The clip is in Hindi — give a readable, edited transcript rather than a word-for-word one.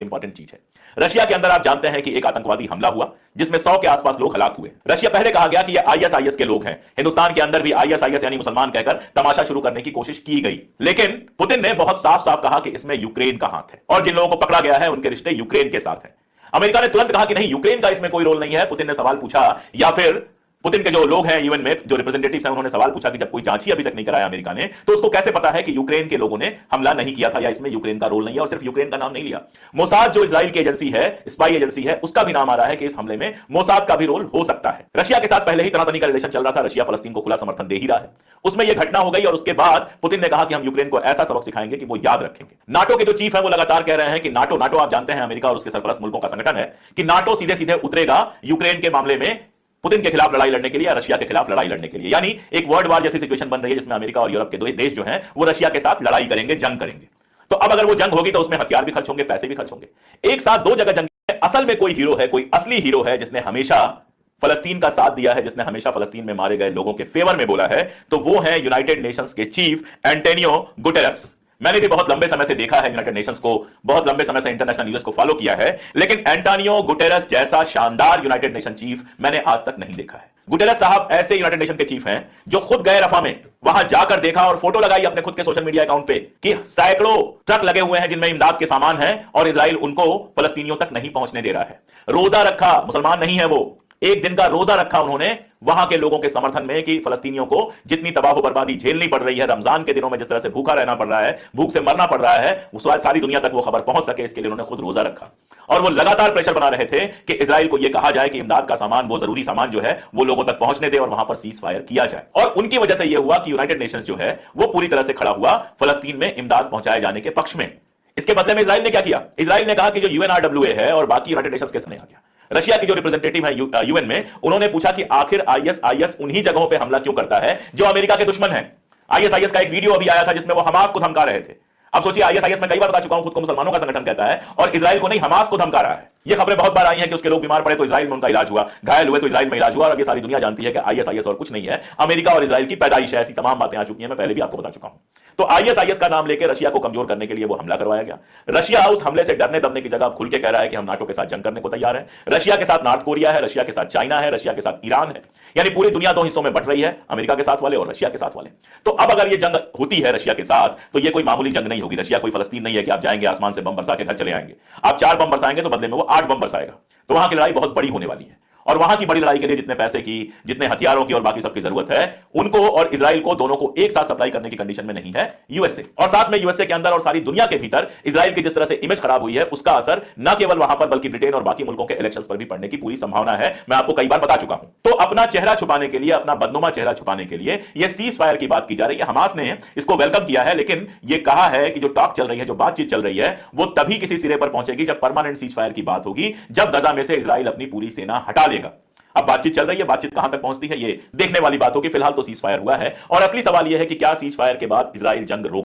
इंपॉर्टेंट चीज है। रशिया के अंदर आप जानते हैं कि एक आतंकवादी हमला हुआ जिसमें 100 के आसपास लोग हलाक हुए। रशिया पहले कहा गया कि ये आईएसआईएस के लोग हैं। हिंदुस्तान के अंदर भी आईएसआईएस यानी मुसलमान कहकर तमाशा शुरू करने की कोशिश की गई, लेकिन पुतिन ने बहुत साफ साफ कहा कि इसमें यूक्रेन का हाथ है और जिन लोगों को पकड़ा गया है उनके रिश्ते यूक्रेन के साथ हैं। अमेरिका ने तुरंत कहा कि नहीं, यूक्रेन का इसमें कोई रोल नहीं है। पुतिन ने सवाल पूछा, या फिर पुतिन के जो लोग हैं यूएन में, जो रिप्रेजेंटेटिव्स हैं, उन्होंने सवाल पूछा कि जब कोई जांच ही अभी तक नहीं कराया अमेरिका ने, तो उसको कैसे पता है कि यूक्रेन के लोगों ने हमला नहीं किया था या इसमें यूक्रेन का रोल नहीं है। और सिर्फ यूक्रेन का नाम नहीं लिया, मोसाद जो इजराइल की एजेंसी है, स्पाई एजेंसी है, उसका भी नाम आ रहा है कि इस हमले में मोसाद का भी रोल हो सकता है। रशिया के साथ पहले ही तनातनी का रिलेशन चल रहा था, रशिया फलस्तीन को खुला समर्थन दे ही रहा है। उसमें यह घटना हो गई और उसके बाद पुतिन ने कहा कि हम यूक्रेन को ऐसा सबक सिखाएंगे कि वो याद रखेंगे। नाटो के जो चीफ है वो लगातार कह रहे हैं कि नाटो आप जानते हैं अमेरिका और उसके सरपरस्त मुल्कों का संगठन है, कि नाटो सीधे सीधे उतरेगा यूक्रेन के मामले में पुतिन के खिलाफ लड़ाई लड़ने के लिए या रशिया के खिलाफ लड़ाई लड़ने के लिए। यानी एक वर्ल्ड वार जैसी सिचुएशन बन रही है जिसमें अमेरिका और यूरोप के दो देश जो हैं वो रशिया के साथ लड़ाई करेंगे, जंग करेंगे। तो अब अगर वो जंग होगी तो उसमें हथियार भी खर्च होंगे, पैसे भी खर्च होंगे। एक साथ दो जगह जंग में असल में कोई हीरो है, कोई असली हीरो है जिसने हमेशा फलस्तीन का साथ दिया है, जिसने हमेशा फलस्तीन में मारे गए लोगों के फेवर में बोला है, तो वो है यूनाइटेड नेशंस के चीफ एंटोनियो गुटेरेस। मैंने भी बहुत लंबे समय से देखा है यूनाइटेड नेशंस को, बहुत लंबे समय से इंटरनेशनल न्यूज़ को फॉलो किया है, लेकिन एंटोनियो गुटेरेस जैसा शानदार यूनाइटेड नेशन चीफ मैंने आज तक नहीं देखा है। गुटेरेस साहब ऐसे यूनाइटेड नेशन के चीफ हैं जो खुद गए रफा में, वहां जाकर देखा और फोटो लगाई अपने खुद के सोशल मीडिया अकाउंट पे कि सैकड़ों ट्रक लगे हुए हैं जिनमें इमदाद के सामान है और इजराइल उनको फलस्तीनियों तक नहीं पहुंचने दे रहा है। रोजा रखा, मुसलमान नहीं है वो, एक दिन का रोजा रखा उन्होंने वहां के लोगों के समर्थन में कि फलस्तीनियों को जितनी तबाह बर्बादी झेलनी पड़ रही है, रमजान के दिनों में जिस तरह से भूखा रहना पड़ रहा है, भूख से मरना पड़ रहा है, वो सारी दुनिया तक वो खबर पहुंच सके, इसके लिए उन्होंने खुद रोजा रखा। और वो लगातार प्रेशर बना रहे थे कि इजराइल को यह कहा जाए कि इमदाद का सामान, वो जरूरी सामान जो है वो लोगों तक पहुंचने दे और वहां पर सीज फायर किया जाए। और उनकी वजह से यह हुआ कि यूनाइटेड नेशंस जो है वो पूरी तरह से खड़ा हुआ फलस्तीन में इमदाद पहुंचाए जाने के पक्ष में। इसके बदले में इजराइल ने क्या किया? इजराइल ने कहा कि जो यूएनआरडब्ल्यूए है और बाकी यूनाइटेड नेशंस के सामने आ गया। रशिया की जो रिप्रेजेंटेटिव है यूएन में, उन्होंने पूछा कि आखिर आईएसआईएस उन्हीं जगहों पे हमला क्यों करता है जो अमेरिका के दुश्मन है। आईएसआईएस का एक वीडियो अभी आया था जिसमें वो हमास को धमका रहे थे। अब सोचिए, आईएसआईएस में कई बार बता चुका हूं खुद को मुसलमानों का संगठन कहता है और इजराइल को नहीं, हमास को धमका रहा है। ये खबरें बहुत बार आई हैं कि उसके लोग बीमार पड़े तो इजराइल में उनका इलाज हुआ, घायल हुए तो इजराइल में इलाज हुआ। और अब ये सारी दुनिया जानती है कि आईएसआईएस और कुछ नहीं है, अमेरिका और इजराइल की पैदाइश है। ऐसी तमाम बातें आ चुकी हैं, मैं पहले भी आपको बता चुका हूं। तो आईएसआईएस का नाम लेकर रशिया को कमजोर करने के लिए वो हमला करवाया गया। रशिया उस हमले से डरने दबने की जगह खुल के कह रहा है कि हम नाटो के साथ जंग करने को तैयार है। रशिया के साथ नॉर्थ कोरिया है, रशिया के साथ चाइना है, रशिया के साथ ईरान है। यानी पूरी दुनिया दो हिस्सों में बट रही है, अमेरिका के साथ वाले और रशिया के साथ वाले। तो अब अगर ये जंग होती है रशिया के साथ, तो ये कोई मामूली जंग नहीं होगी। रशिया कोई फलस्तीन नहीं है कि आप जाएंगे आसमान से बम बरसा के घर चले आएंगे। आप 4 बम बरसाएंगे तो बदले में वो 8 बम बरसाएगा। तो वहां की लड़ाई बहुत बड़ी होने वाली है और वहां की बड़ी लड़ाई के लिए जितने पैसे की, जितने हथियारों की और बाकी सबकी जरूरत है, उनको और इजराइल को दोनों को एक साथ सप्लाई करने की कंडीशन में नहीं है यूएसए। और साथ में यूएसए के अंदर और सारी दुनिया के भीतर इजराइल की जिस तरह से इमेज खराब हुई है, उसका असर न केवल वहां पर बल्कि ब्रिटेन और बाकी मुल्कों के इलेक्शंस पर भी पड़ने की पूरी संभावना है। मैं आपको कई बार बता चुका हूं। तो अपना चेहरा छुपाने के लिए, अपना बदनुमा चेहरा छुपाने के लिए यह सीज फायर की बात की जा रही है। हमास ने इसको वेलकम किया है, लेकिन यह कहा है कि जो टॉक चल रही है, जो बातचीत चल रही है, वो तभी किसी सिरे पर पहुंचेगी जब परमानेंट सीज फायर की बात होगी, जब गजा में से इजराइल अपनी पूरी सेना हटा लेगा। अब बातचीत चल रही है, बातचीत कहां तक पहुंचती है ये देखने वाली बात होगी। फिलहाल तो सीज फायर हुआ है और असली सवाल यह है कि क्या सीज फायर के बाद इजराइल जंग रोक